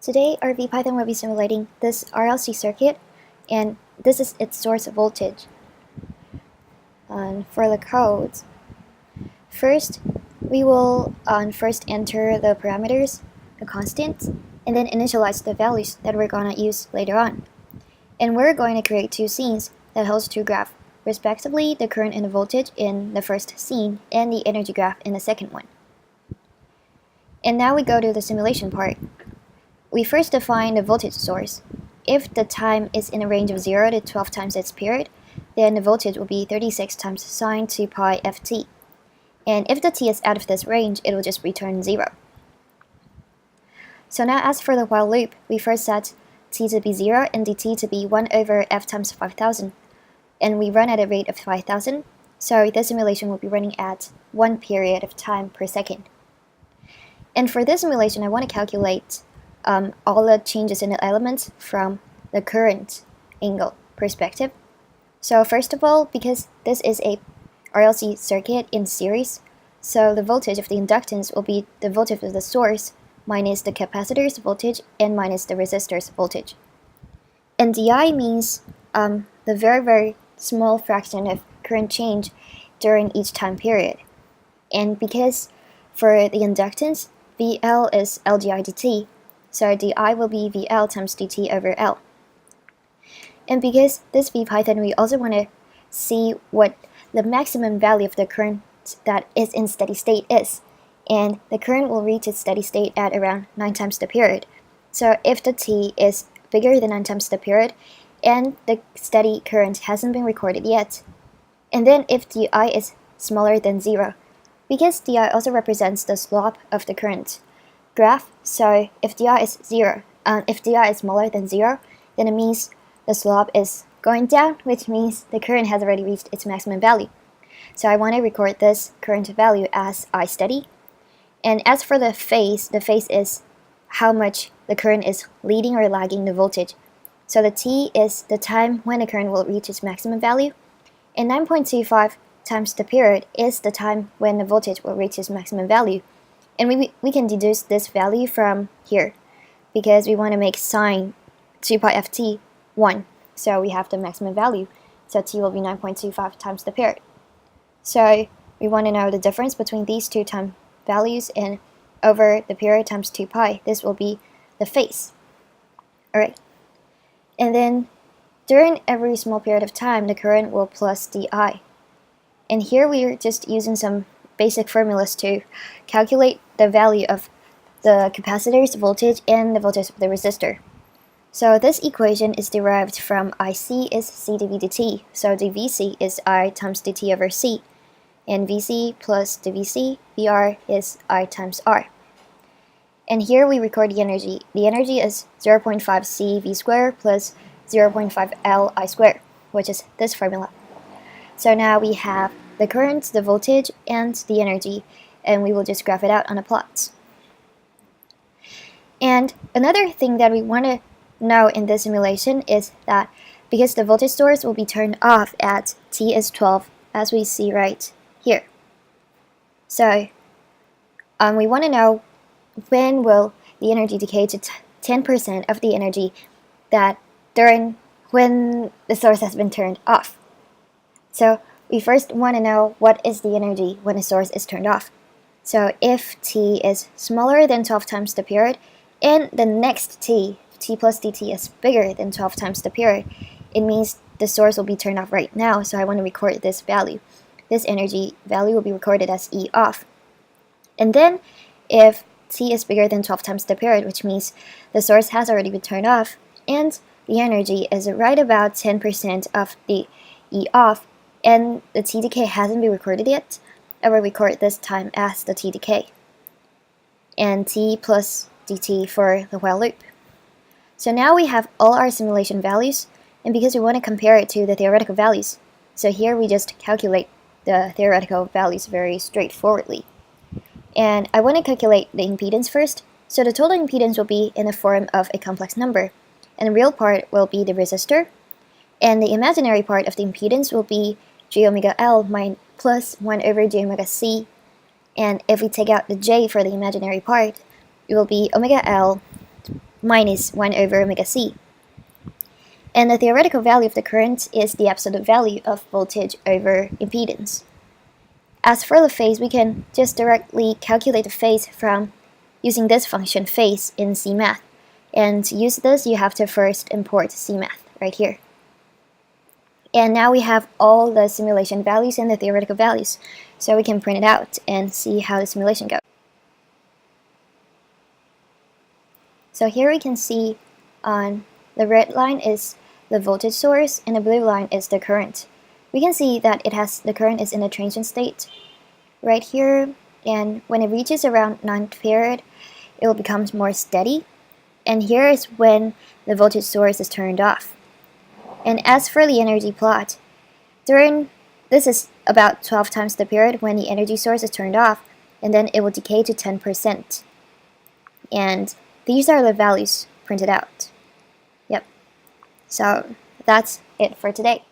Today, our Vpython will be simulating this RLC circuit, and this is its source voltage. And for the codes, first, we will first enter the parameters, the constants, and then initialize the values that we're going to use later on. And we're going to create two scenes that holds two graphs, respectively the current and the voltage in the first scene and the energy graph in the second one. And now we go to the simulation part. We first define the voltage source. If the time is in a range of 0 to 12 times its period, then the voltage will be 36 times sine 2 pi ft. And if the t is out of this range, it will just return 0. So now as for the while loop, we first set t to be 0 and dt to be 1 over f times 5000. And we run at a rate of 5000, so this simulation will be running at 1 period of time per second. And for this simulation, I want to calculate all the changes in the elements from the current angle perspective. So first of all, because this is a RLC circuit in series, so the voltage of the inductance will be the voltage of the source minus the capacitor's voltage and minus the resistor's voltage. And di means the very small fraction of current change during each time period. And because for the inductance, VL is LGI dt, so di will be VL times dt over L. And because this Vpython, we also want to see what the maximum value of the current that is in steady state is. And the current will reach its steady state at around 9 times the period. So if the t is bigger than 9 times the period, and the steady current hasn't been recorded yet, and then if di is smaller than 0, because di also represents the slope of the current graph, so if di is smaller than 0, then it means the slope is going down, which means the current has already reached its maximum value. So I want to record this current value as I steady. And as for the phase is how much the current is leading or lagging the voltage. So the t is the time when the current will reach its maximum value, and 9.25 times the period is the time when the voltage will reach its maximum value. And we can deduce this value from here, because we want to make sine 2 pi ft 1. So we have the maximum value, so t will be 9.25 times the period. So we want to know the difference between these two time values, and over the period times 2 pi, this will be the phase. Alright. And then during every small period of time, the current will plus di. And here we are just using some basic formulas to calculate the value of the capacitor's voltage and the voltage of the resistor. So this equation is derived from IC is C dV dt, so dVC is I times dt over C, and VC plus dVC, VR is I times R. And here we record the energy. The energy is 0.5 C V squared plus 0.5 L I squared, which is this formula. So now we have the current, the voltage, and the energy, and we will just graph it out on a plot. And another thing that we want to know in this simulation is that because the voltage source will be turned off at t is 12, as we see right here. So we want to know when will the energy decay to 10% of the energy that during when the source has been turned off. So we first want to know what is the energy when the source is turned off. So if t is smaller than 12 times the period, and the next t plus dt is bigger than 12 times the period, it means the source will be turned off right now, so I want to record this value. This energy value will be recorded as E off. And then if t is bigger than 12 times the period, which means the source has already been turned off, and the energy is right about 10% of the E off, and the t decay hasn't been recorded yet, I will record this time as the t decay, and t plus dt for the while loop. So now we have all our simulation values, and because we want to compare it to the theoretical values, so here we just calculate the theoretical values very straightforwardly. And I want to calculate the impedance first, so the total impedance will be in the form of a complex number, and the real part will be the resistor, and the imaginary part of the impedance will be j omega L plus 1 over j omega C, and if we take out the j for the imaginary part, it will be omega L minus 1 over omega c. And the theoretical value of the current is the absolute value of voltage over impedance. As for the phase, we can just directly calculate the phase from using this function phase in CMath. And to use this, you have to first import CMath right here. And now we have all the simulation values and the theoretical values, so we can print it out and see how the simulation goes. So here we can see on the red line is the voltage source and the blue line is the current. We can see that the current is in a transient state right here, and when it reaches around 9th period, it will become more steady. And here is when the voltage source is turned off. And as for the energy plot, this is about 12 times the period when the energy source is turned off, and then it will decay to 10%. And these are the values printed out. Yep. So that's it for today.